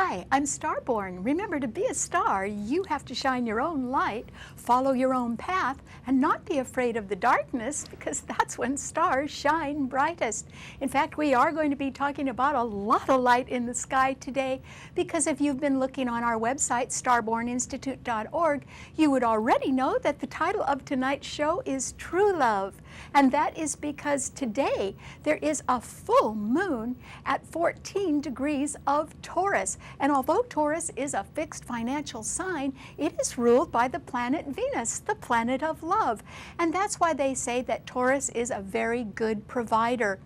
Hi, I'm Starborn. Remember, to be a star, you have to shine your own light, follow your own path, and not be afraid of the darkness, because that's when stars shine brightest. In fact, we are going to be talking about a lot of light in the sky today, because if you've been looking on our website, starborninstitute.org, you would already know that the title of tonight's show is True Love. And that is because today there is a full moon at 14 degrees of Taurus. And although Taurus is a fixed financial sign, it is ruled by the planet Venus, the planet of love. And that's why they say that Taurus is a very good provider.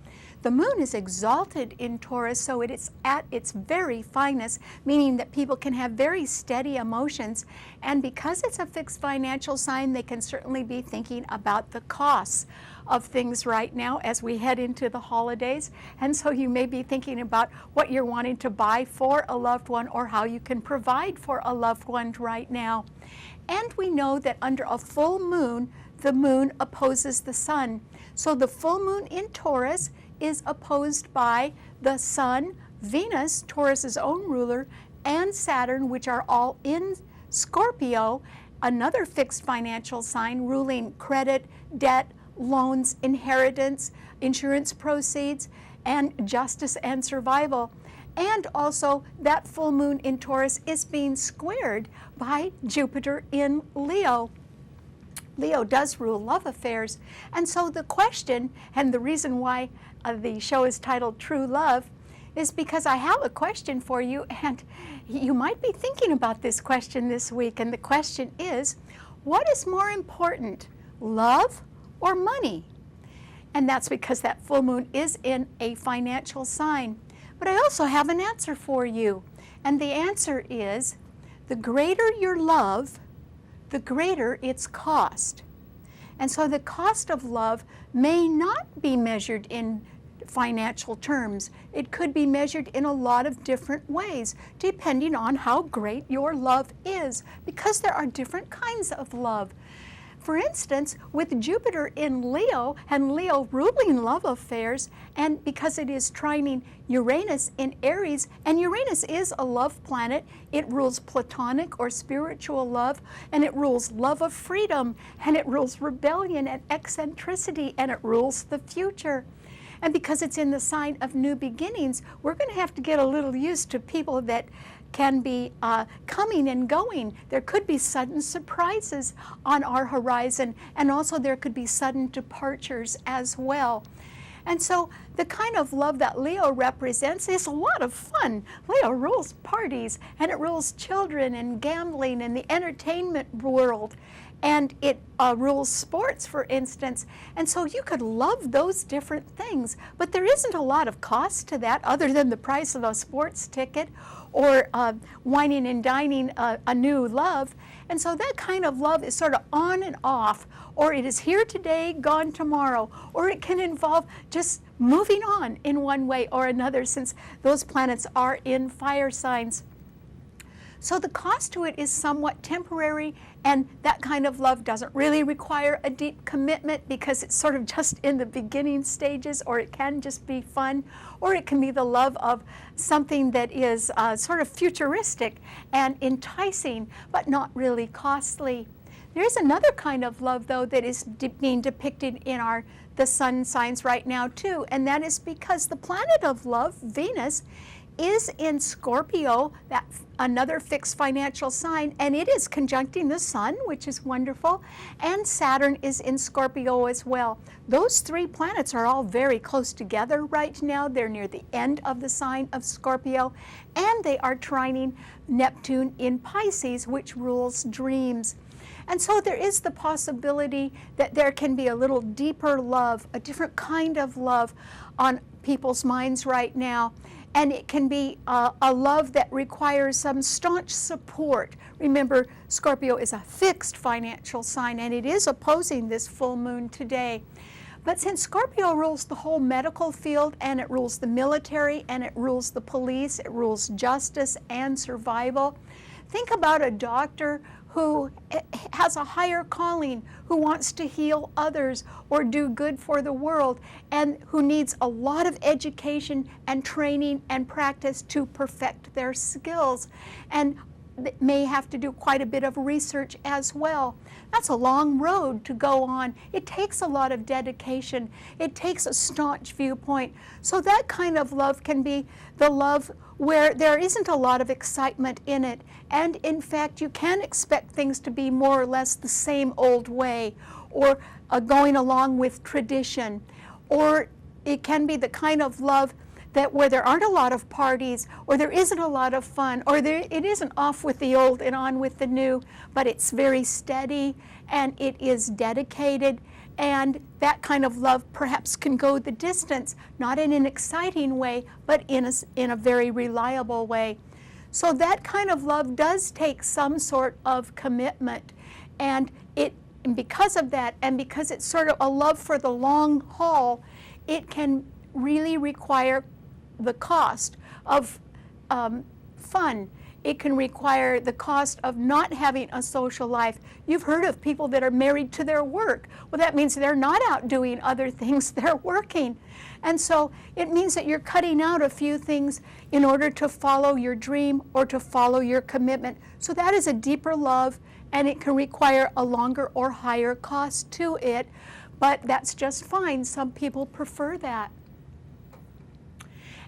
The moon is exalted in Taurus, so it is at its very finest, meaning that people can have very steady emotions. And because it's a fixed financial sign, they can certainly be thinking about the costs of things right now as we head into the holidays. And so you may be thinking about what you're wanting to buy for a loved one or how you can provide for a loved one right now. And we know that under a full moon, the moon opposes the sun. So the full moon in Taurus is opposed by the Sun, Venus, Taurus's own ruler, and Saturn, which are all in Scorpio, another fixed financial sign ruling credit, debt, loans, inheritance, insurance proceeds, and justice and survival. And also that full moon in Taurus is being squared by Jupiter in Leo. Leo does rule love affairs. And so the question, and the reason why the show is titled True Love, is because I have a question for you, and you might be thinking about this question this week. And the question is, what is more important, love or money? And that's because that full moon is in a financial sign. But I also have an answer for you. And the answer is, the greater your love, the greater its cost. And so the cost of love may not be measured in financial terms. It could be measured in a lot of different ways, depending on how great your love is, because there are different kinds of love. For instance, with Jupiter in Leo, and Leo ruling love affairs, and because it is trining Uranus in Aries, and Uranus is a love planet, it rules platonic or spiritual love, and it rules love of freedom, and it rules rebellion and eccentricity, and it rules the future. And because it's in the sign of new beginnings, we're going to have to get a little used to people that can be coming and going. There could be sudden surprises on our horizon, and also there could be sudden departures as well. And so the kind of love that Leo represents is a lot of fun. Leo rules parties, and it rules children and gambling and the entertainment world. And it rules sports, for instance. And so you could love those different things, but there isn't a lot of cost to that other than the price of a sports ticket or wining and dining a new love. And so that kind of love is sort of on and off, or it is here today, gone tomorrow, or it can involve just moving on in one way or another, since those planets are in fire signs. So the cost to it is somewhat temporary, and that kind of love doesn't really require a deep commitment, because it's sort of just in the beginning stages, or it can just be fun, or it can be the love of something that is sort of futuristic and enticing, but not really costly. There's another kind of love, though, that is being depicted in the sun signs right now, too, and that is because the planet of love, Venus, is in Scorpio, that's another fixed financial sign, and it is conjuncting the sun, which is wonderful, and Saturn is in Scorpio as well. Those three planets are all very close together right now. They're near the end of the sign of Scorpio, and they are trining Neptune in Pisces, which rules dreams. And so there is the possibility that there can be a little deeper love, a different kind of love on people's minds right now. And it can be a love that requires some staunch support. Remember, Scorpio is a fixed financial sign, and it is opposing this full moon today. But since Scorpio rules the whole medical field, and it rules the military, and it rules the police, it rules justice and survival, think about a doctor who has a higher calling, who wants to heal others or do good for the world, and who needs a lot of education and training and practice to perfect their skills, and may have to do quite a bit of research as well. That's a long road to go on. It takes a lot of dedication. It takes a staunch viewpoint. So that kind of love can be the love where there isn't a lot of excitement in it. And in fact, you can expect things to be more or less the same old way, or going along with tradition. Or it can be the kind of love that where there aren't a lot of parties, or there isn't a lot of fun, or it isn't off with the old and on with the new, but it's very steady and it is dedicated, and that kind of love perhaps can go the distance, not in an exciting way, but in a very reliable way. So that kind of love does take some sort of commitment, and because of that, and because it's sort of a love for the long haul, it can really require the cost of fun. It can require the cost of not having a social life. You've heard of people that are married to their work. Well, that means they're not out doing other things, they're working. And so it means that you're cutting out a few things in order to follow your dream or to follow your commitment. So that is a deeper love, and it can require a longer or higher cost to it, but that's just fine. Some people prefer that.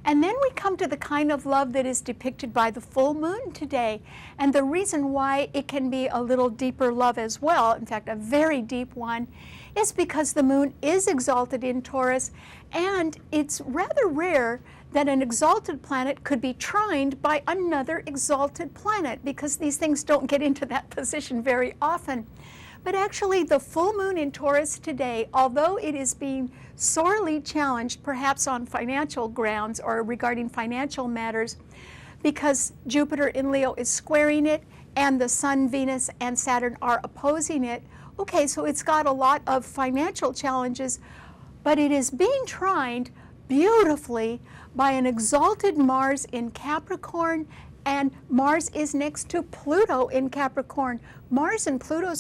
And then we come to the kind of love that is depicted by the full moon today. And the reason why it can be a little deeper love as well, in fact, a very deep one, is because the moon is exalted in Taurus, and it's rather rare that an exalted planet could be trined by another exalted planet, because these things don't get into that position very often. But actually, the full moon in Taurus today, although it is being sorely challenged, perhaps on financial grounds or regarding financial matters, because Jupiter in Leo is squaring it, and the Sun, Venus, and Saturn are opposing it. Okay, so it's got a lot of financial challenges, but it is being trined beautifully by an exalted Mars in Capricorn, and Mars is next to Pluto in Capricorn. Mars and Pluto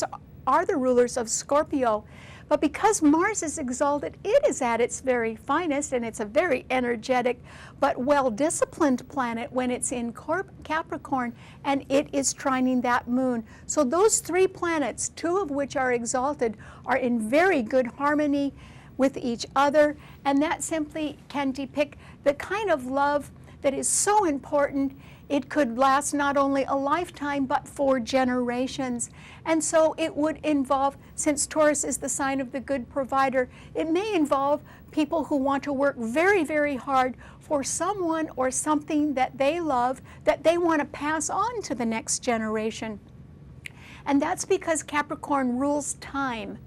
are the rulers of Scorpio. But because Mars is exalted, it is at its very finest, and it's a very energetic but well-disciplined planet when it's in Capricorn, and it is trining that moon. So those three planets, two of which are exalted, are in very good harmony with each other, and that simply can depict the kind of love that is so important. It could last not only a lifetime, but for generations. And so it would involve, since Taurus is the sign of the good provider, it may involve people who want to work very, very hard for someone or something that they love, that they want to pass on to the next generation. And that's because Capricorn rules time.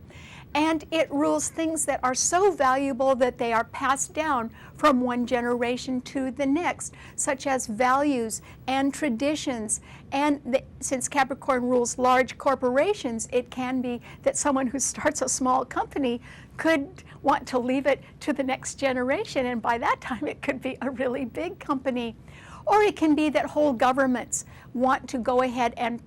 And it rules things that are so valuable that they are passed down from one generation to the next, such as values and traditions. And since Capricorn rules large corporations, it can be that someone who starts a small company could want to leave it to the next generation, and by that time it could be a really big company. Or it can be that whole governments want to go ahead and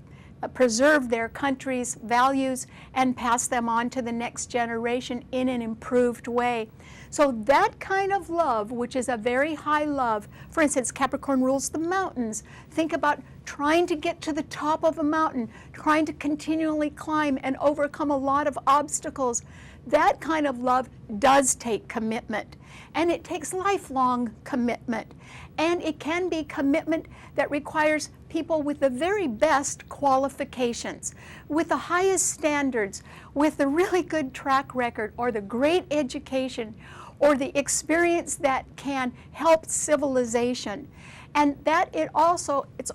preserve their country's values and pass them on to the next generation in an improved way. So that kind of love, which is a very high love, for instance, Capricorn rules the mountains. Think about trying to get to the top of a mountain, trying to continually climb and overcome a lot of obstacles. That kind of love does take commitment, and it takes lifelong commitment. And it can be commitment that requires people with the very best qualifications, with the highest standards, with the really good track record, or the great education, or the experience that can help civilization. And that it's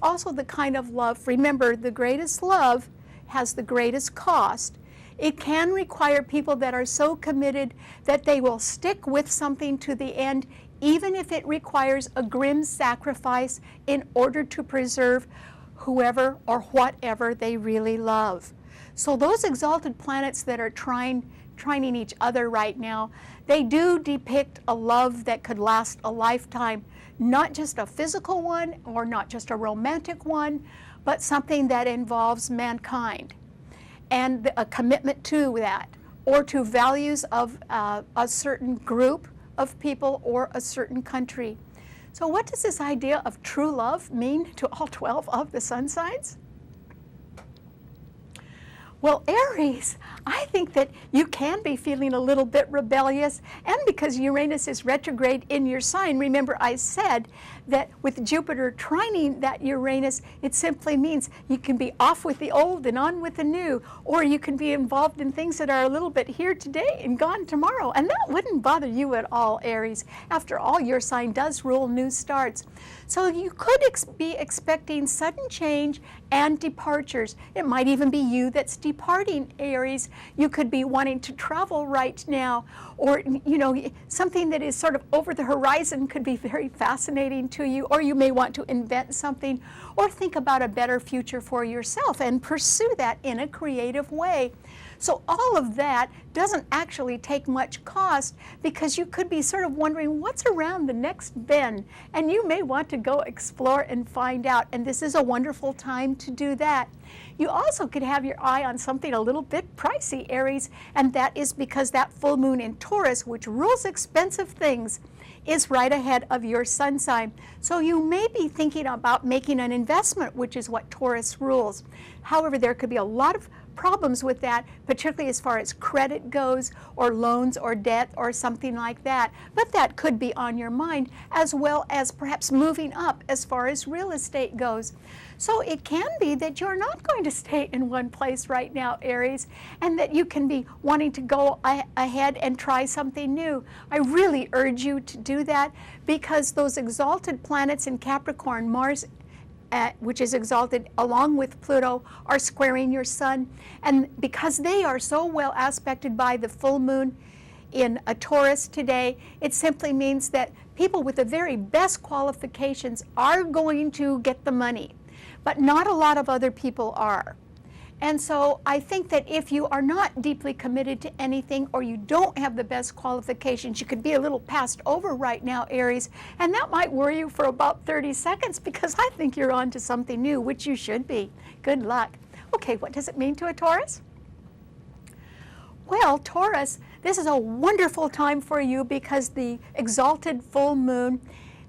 also the kind of love, remember, the greatest love has the greatest cost. It can require people that are so committed that they will stick with something to the end, even if it requires a grim sacrifice in order to preserve whoever or whatever they really love. So those exalted planets that are trining each other right now, they do depict a love that could last a lifetime, not just a physical one or not just a romantic one, but something that involves mankind and a commitment to that, or to values of a certain group of people or a certain country. So what does this idea of true love mean to all 12 of the sun signs? Well, Aries, I think that you can be feeling a little bit rebellious, and because Uranus is retrograde in your sign, remember I said that with Jupiter trining that Uranus, it simply means you can be off with the old and on with the new, or you can be involved in things that are a little bit here today and gone tomorrow, and that wouldn't bother you at all, Aries. After all, your sign does rule new starts. So you could be expecting sudden change and departures. It might even be you that's departing, Aries. You could be wanting to travel right now, or something that is sort of over the horizon could be very fascinating to you, or you may want to invent something or think about a better future for yourself and pursue that in a creative way. So all of that doesn't actually take much cost, because you could be sort of wondering what's around the next bend, and you may want to go explore and find out, and this is a wonderful time to do that. You also could have your eye on something a little bit pricey, Aries, and that is because that full moon in Taurus, which rules expensive things, is right ahead of your sun sign. So you may be thinking about making an investment, which is what Taurus rules. However, there could be a lot of problems with that, particularly as far as credit goes, or loans or debt or something like that. But that could be on your mind, as well as perhaps moving up as far as real estate goes. So it can be that you're not going to stay in one place right now, Aries, and that you can be wanting to go ahead and try something new. I really urge you to do that, because those exalted planets in Capricorn, Mars, which is exalted along with Pluto, are squaring your sun. And because they are so well aspected by the full moon in a Taurus today, it simply means that people with the very best qualifications are going to get the money, but not a lot of other people are. And so I think that if you are not deeply committed to anything, or you don't have the best qualifications, you could be a little passed over right now, Aries, and that might worry you for about 30 seconds, because I think you're on to something new, which you should be. Good luck. Okay, what does it mean to a Taurus? Well, Taurus, this is a wonderful time for you, because the exalted full moon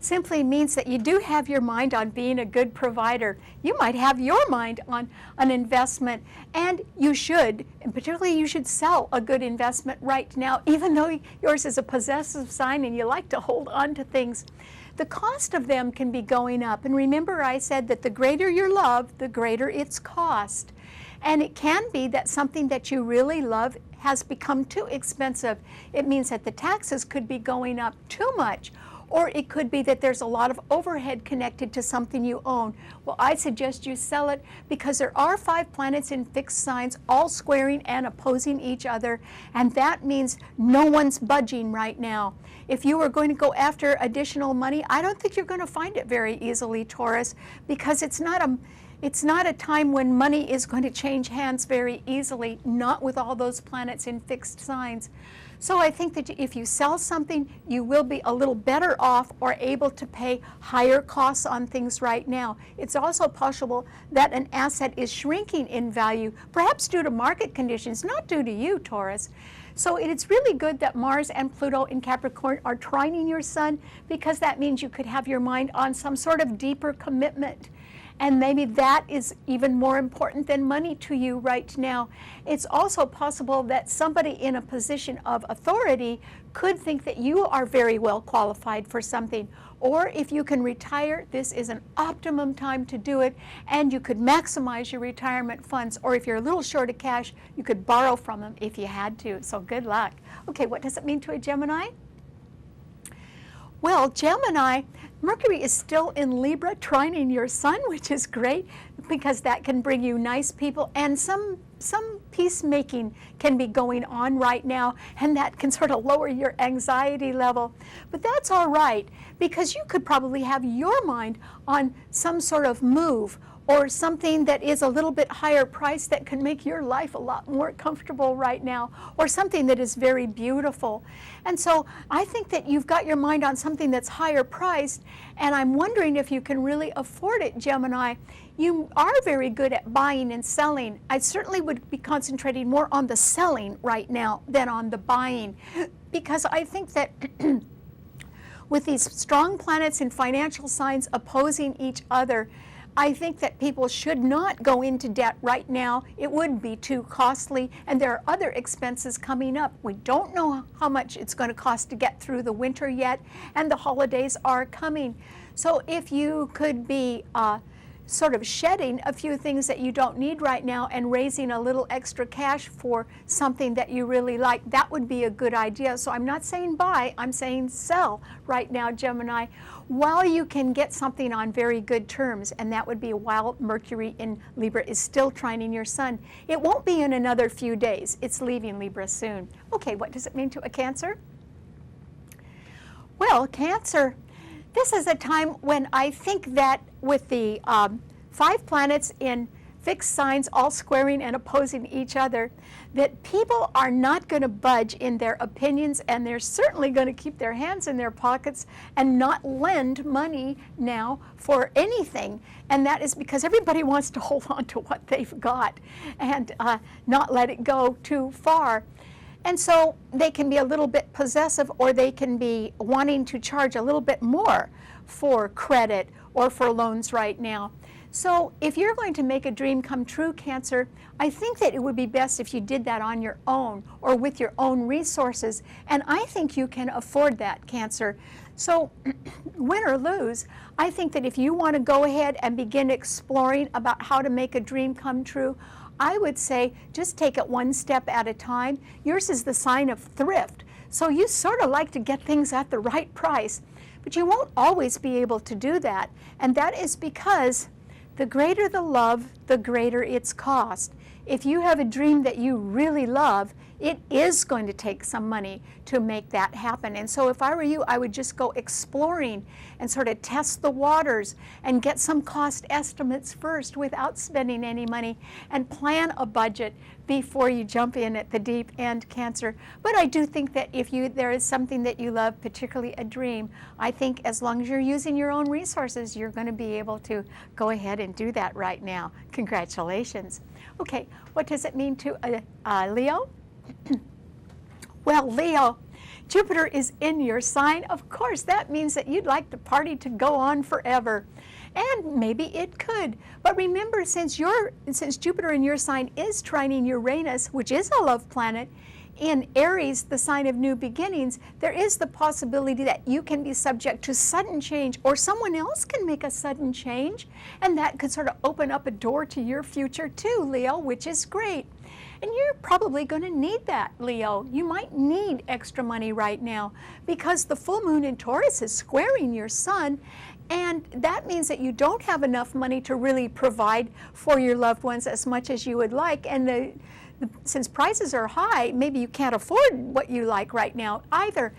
simply means that you do have your mind on being a good provider. You might have your mind on an investment, and you should, and particularly you should sell a good investment right now, even though yours is a possessive sign and you like to hold on to things. The cost of them can be going up, and remember I said that the greater your love, the greater its cost. And it can be that something that you really love has become too expensive. It means that the taxes could be going up too much, or it could be that there's a lot of overhead connected to something you own. Well, I suggest you sell it, because there are 5 planets in fixed signs, all squaring and opposing each other, and that means no one's budging right now. If you are going to go after additional money, I don't think you're going to find it very easily, Taurus, because it's not a time when money is going to change hands very easily, not with all those planets in fixed signs. So I think that if you sell something, you will be a little better off, or able to pay higher costs on things right now. It's also possible that an asset is shrinking in value, perhaps due to market conditions, not due to you, Taurus. So it's really good that Mars and Pluto in Capricorn are trining your sun, because that means you could have your mind on some sort of deeper commitment. And maybe that is even more important than money to you right now. It's also possible that somebody in a position of authority could think that you are very well qualified for something. Or if you can retire, this is an optimum time to do it, and you could maximize your retirement funds. Or if you're a little short of cash, you could borrow from them if you had to. So good luck. Okay, what does it mean to a Gemini? Well, Gemini, Mercury is still in Libra, trining your sun, which is great, because that can bring you nice people, and some peacemaking can be going on right now, and that can sort of lower your anxiety level. But that's all right, because you could probably have your mind on some sort of move, or something that is a little bit higher price that can make your life a lot more comfortable right now, or something that is very beautiful. And so I think that you've got your mind on something that's higher priced, and I'm wondering if you can really afford it, Gemini. You are very good at buying and selling. I certainly would be concentrating more on the selling right now than on the buying, because I think that with these strong planets in financial signs opposing each other, I think that people should not go into debt right now. It would be too costly, and there are other expenses coming up. We don't know how much it's going to cost to get through the winter yet, and the holidays are coming. So if you could be sort of shedding a few things that you don't need right now and raising a little extra cash for something that you really like, that would be a good idea. So I'm not saying buy, I'm saying sell right now, Gemini, while you can get something on very good terms, and that would be while Mercury in Libra is still trining your Sun. It won't be in another few days. It's leaving Libra soon. Okay, what does it mean to a Cancer? Well, Cancer, this is a time when I think that with the 5 planets in fixed signs all squaring and opposing each other, that people are not going to budge in their opinions, and they're certainly going to keep their hands in their pockets and not lend money now for anything. And that is because everybody wants to hold on to what they've got and not let it go too far. And so they can be a little bit possessive, or they can be wanting to charge a little bit more for credit or for loans right now. So if you're going to make a dream come true, Cancer, I think that it would be best if you did that on your own or with your own resources. And I think you can afford that, Cancer. So win or lose, I think that if you want to go ahead and begin exploring about how to make a dream come true, I would say just take it one step at a time. Yours is the sign of thrift. So you sort of like to get things at the right price, but you won't always be able to do that. And that is because the greater the love, the greater its cost. If you have a dream that you really love, it is going to take some money to make that happen. And so if I were you, I would just go exploring and sort of test the waters and get some cost estimates first without spending any money, and plan a budget before you jump in at the deep end, Cancer. But I do think that if there is something that you love, particularly a dream, I think as long as you're using your own resources, you're going to be able to go ahead and do that right now. Congratulations. Okay, what does it mean to Leo? Well, Leo, Jupiter is in your sign. Of course, that means that you'd like the party to go on forever. And maybe it could. But remember, since Jupiter in your sign is trining Uranus, which is a love planet, in Aries, the sign of new beginnings, there is the possibility that you can be subject to sudden change, or someone else can make a sudden change, and that could sort of open up a door to your future too, Leo, which is great. And you're probably going to need that, Leo. You might need extra money right now because the full moon in Taurus is squaring your Sun, and that means that you don't have enough money to really provide for your loved ones as much as you would like. And since prices are high, maybe you can't afford what you like right now either.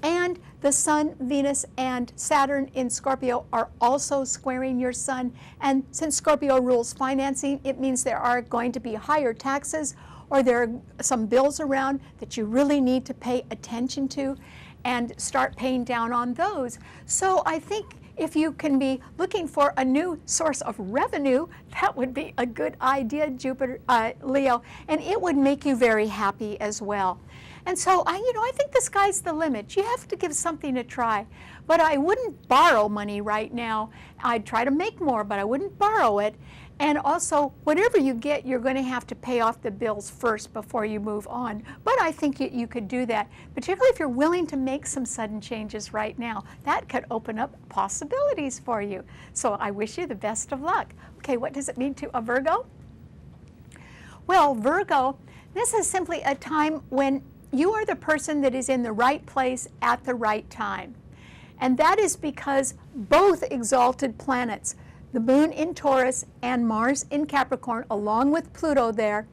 And the Sun, Venus, and Saturn in Scorpio are also squaring your Sun. And since Scorpio rules financing, it means there are going to be higher taxes, or there are some bills around that you really need to pay attention to and start paying down on those. So I think if you can be looking for a new source of revenue, that would be a good idea, Leo, and it would make you very happy as well. And so, I think the sky's the limit. You have to give something a try. But I wouldn't borrow money right now. I'd try to make more, but I wouldn't borrow it. And also, whatever you get, you're going to have to pay off the bills first before you move on. But I think you could do that, particularly if you're willing to make some sudden changes right now. That could open up possibilities for you. So I wish you the best of luck. Okay, what does it mean to a Virgo? Well, Virgo, this is simply a time when you are the person that is in the right place at the right time. And that is because both exalted planets, the moon in Taurus and Mars in Capricorn, along with Pluto there,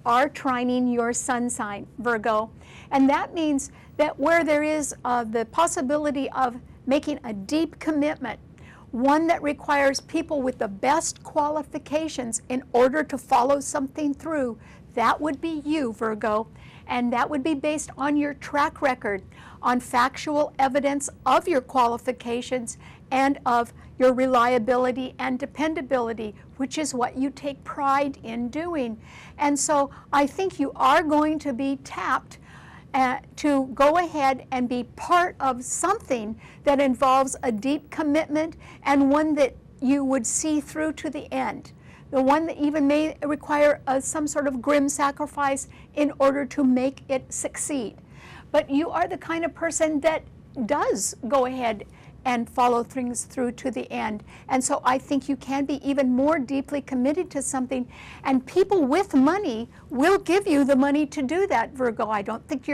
are trining your sun sign, Virgo. And that means that where there is the possibility of making a deep commitment, one that requires people with the best qualifications in order to follow something through, that would be you, Virgo. And that would be based on your track record, on factual evidence of your qualifications and of your reliability and dependability, which is what you take pride in doing. And so I think you are going to be tapped to go ahead and be part of something that involves a deep commitment and one that you would see through to the end. The one that even may require some sort of grim sacrifice in order to make it succeed. But you are the kind of person that does go ahead and follow things through to the end. And so I think you can be even more deeply committed to something, and people with money will give you the money to do that, Virgo. I think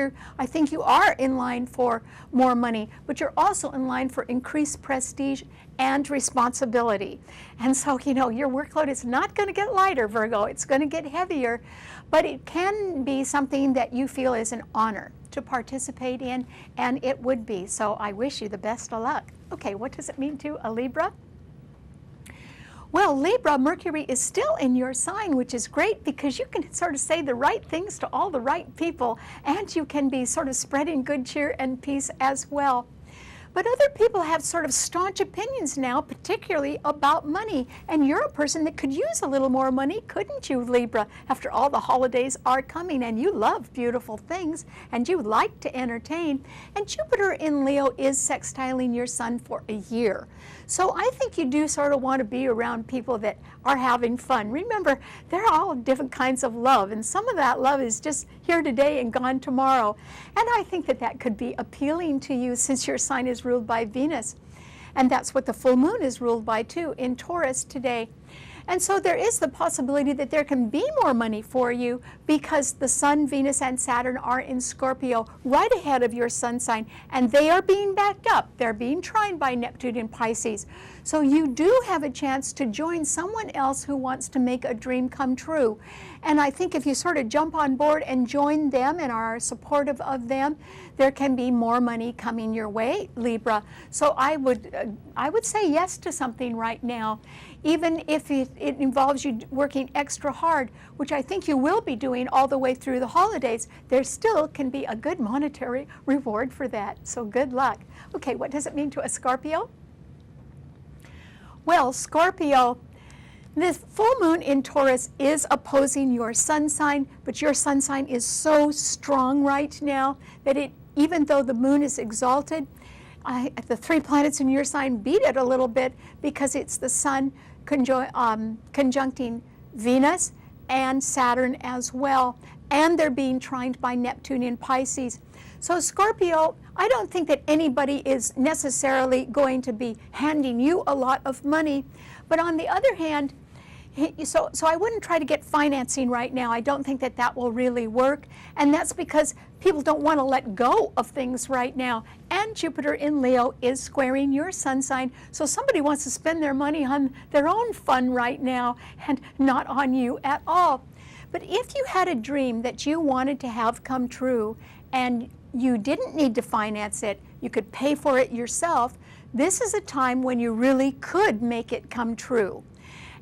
you are in line for more money, but you're also in line for increased prestige and responsibility. And so, you know, your workload is not going to get lighter, Virgo. It's going to get heavier, but it can be something that you feel is an honor to participate in, and it would be. So I wish you the best of luck. Okay, what does it mean to a Libra? Well, Libra, Mercury is still in your sign, which is great because you can sort of say the right things to all the right people, and you can be sort of spreading good cheer and peace as well. But other people have sort of staunch opinions now, particularly about money. And you're a person that could use a little more money, couldn't you, Libra? After all, the holidays are coming, and you love beautiful things, and you like to entertain. And Jupiter in Leo is sextiling your sun for a year. So I think you do sort of want to be around people that are having fun. Remember, they're all different kinds of love, and some of that love is just here today and gone tomorrow. And I think that that could be appealing to you since your sign is ruled by Venus. And that's what the full moon is ruled by too, in Taurus today. And so there is the possibility that there can be more money for you because the Sun, Venus, and Saturn are in Scorpio right ahead of your sun sign, and they are being backed up. They're being trined by Neptune in Pisces. So you do have a chance to join someone else who wants to make a dream come true. And I think if you sort of jump on board and join them and are supportive of them, there can be more money coming your way, Libra. So I would say yes to something right now, even if it involves you working extra hard, which I think you will be doing all the way through the holidays. There still can be a good monetary reward for that. So good luck. Okay, what does it mean to a Scorpio? Well, Scorpio, this full moon in Taurus is opposing your sun sign, but your sun sign is so strong right now that even though the moon is exalted, the three planets in your sign beat it a little bit because it's the sun conjuncting Venus and Saturn as well, and they're being trined by Neptune in Pisces. So Scorpio, I don't think that anybody is necessarily going to be handing you a lot of money, but on the other hand, so I wouldn't try to get financing right now. I don't think that that will really work, and that's because people don't want to let go of things right now. And Jupiter in Leo is squaring your sun sign, so somebody wants to spend their money on their own fun right now and not on you at all. But if you had a dream that you wanted to have come true and you didn't need to finance it, you could pay for it yourself, this is a time when you really could make it come true.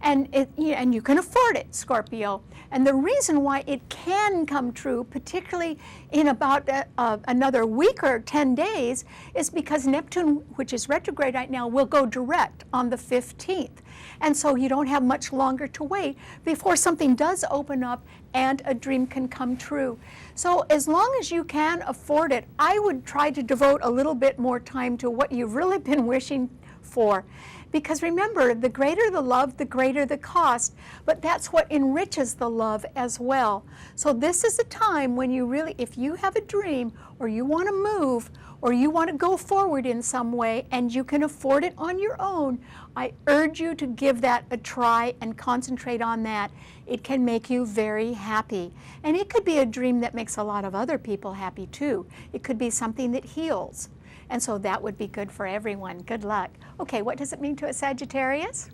And you can afford it, Scorpio. And the reason why it can come true, particularly in about another week or 10 days, is because Neptune, which is retrograde right now, will go direct on the 15th. And so you don't have much longer to wait before something does open up and a dream can come true. So as long as you can afford it, I would try to devote a little bit more time to what you've really been wishing for. Because remember, the greater the love, the greater the cost, but that's what enriches the love as well. So this is a time when you really, if you have a dream or you want to move or you want to go forward in some way and you can afford it on your own, I urge you to give that a try and concentrate on that. It can make you very happy. And it could be a dream that makes a lot of other people happy too. It could be something that heals. And so that would be good for everyone. Good luck. Okay, what does it mean to a Sagittarius?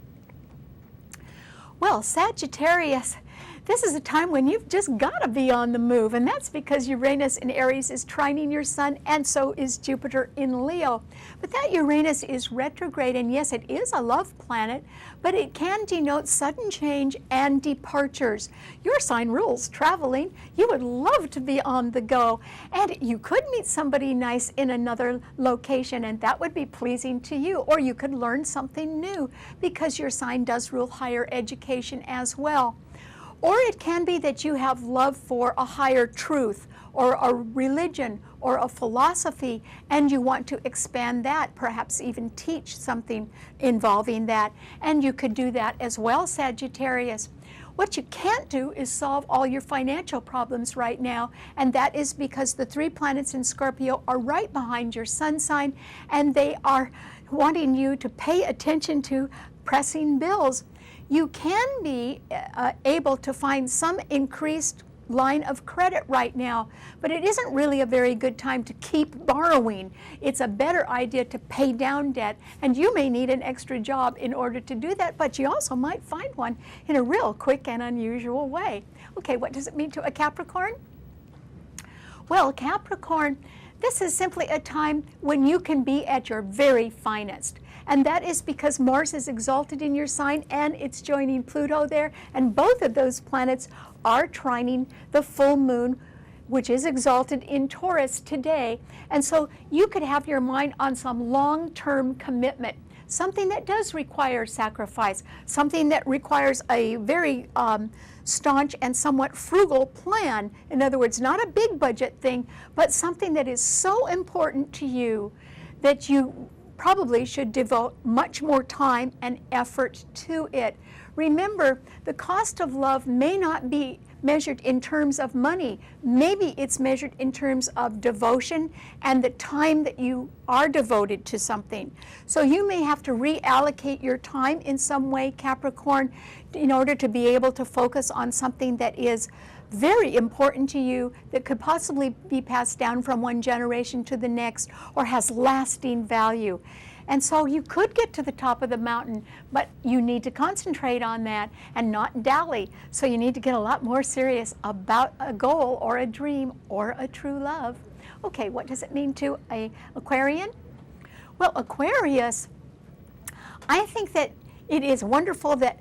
Well, Sagittarius, This is a time when you've just got to be on the move, and that's because Uranus in Aries is trining your sun, and so is Jupiter in Leo. But that Uranus is retrograde, and yes, it is a love planet, but it can denote sudden change and departures. Your sign rules traveling. You would love to be on the go, and you could meet somebody nice in another location, and that would be pleasing to you, or you could learn something new because your sign does rule higher education as well. Or it can be that you have love for a higher truth or a religion or a philosophy, and you want to expand that, perhaps even teach something involving that. And you could do that as well, Sagittarius. What you can't do is solve all your financial problems right now, and that is because the 3 planets in Scorpio are right behind your sun sign, and they are wanting you to pay attention to pressing bills. You can be able to find some increased line of credit right now, but it isn't really a very good time to keep borrowing. It's a better idea to pay down debt, and you may need an extra job in order to do that, but you also might find one in a real quick and unusual way. Okay, what does it mean to a Capricorn? Well, Capricorn, this is simply a time when you can be at your very finest. And that is because Mars is exalted in your sign and it's joining Pluto there. And both of those planets are trining the full moon, which is exalted in Taurus today. And so you could have your mind on some long-term commitment, something that does require sacrifice, something that requires a very staunch and somewhat frugal plan. In other words, not a big budget thing, but something that is so important to you that you probably should devote much more time and effort to it. Remember, the cost of love may not be measured in terms of money. Maybe it's measured in terms of devotion and the time that you are devoted to something. So you may have to reallocate your time in some way, Capricorn, in order to be able to focus on something that is very important to you, that could possibly be passed down from one generation to the next or has lasting value. And so you could get to the top of the mountain, but you need to concentrate on that and not dally. So you need to get a lot more serious about a goal or a dream or a true love. Okay, what does it mean to an Aquarian? Well, Aquarius, I think that it is wonderful that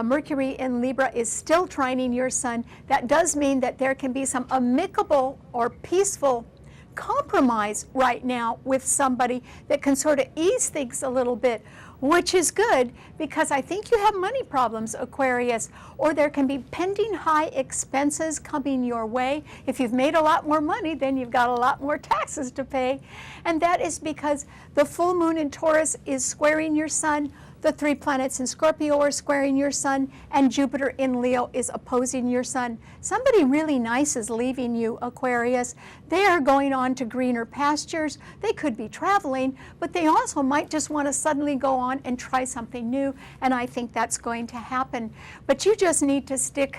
Mercury in Libra is still trining your sun. That does mean that there can be some amicable or peaceful compromise right now with somebody that can sort of ease things a little bit, which is good because I think you have money problems, Aquarius, or there can be pending high expenses coming your way. If you've made a lot more money, then you've got a lot more taxes to pay, and that is because the full moon in Taurus is squaring your sun, the 3 planets in Scorpio are squaring your sun, and Jupiter in Leo is opposing your sun. Somebody really nice is leaving you, Aquarius. They are going on to greener pastures. They could be traveling, but they also might just want to suddenly go on and try something new, and I think that's going to happen. But you just need to stick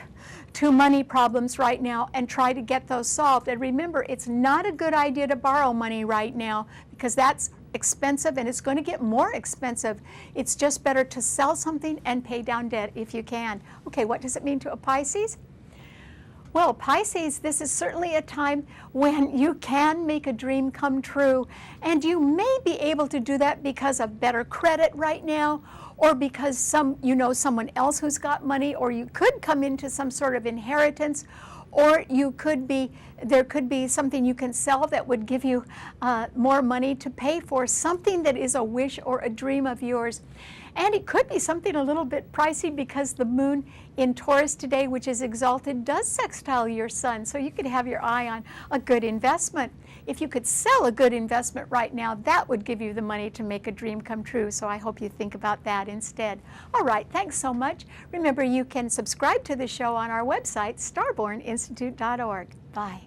to money problems right now and try to get those solved. And remember, it's not a good idea to borrow money right now because that's expensive and it's going to get more expensive. It's just better to sell something and pay down debt if you can. Okay, what does it mean to a Pisces? Well, Pisces, this is certainly a time when you can make a dream come true, and you may be able to do that because of better credit right now, or because someone else who's got money, or you could come into some sort of inheritance, or there could be something you can sell that would give you more money to pay for something that is a wish or a dream of yours. And it could be something a little bit pricey because the moon in Taurus today, which is exalted, does sextile your sun. So you could have your eye on a good investment. If you could sell a good investment right now, that would give you the money to make a dream come true. So I hope you think about that instead. All right, thanks so much. Remember, you can subscribe to the show on our website, starborninstitute.org. Bye.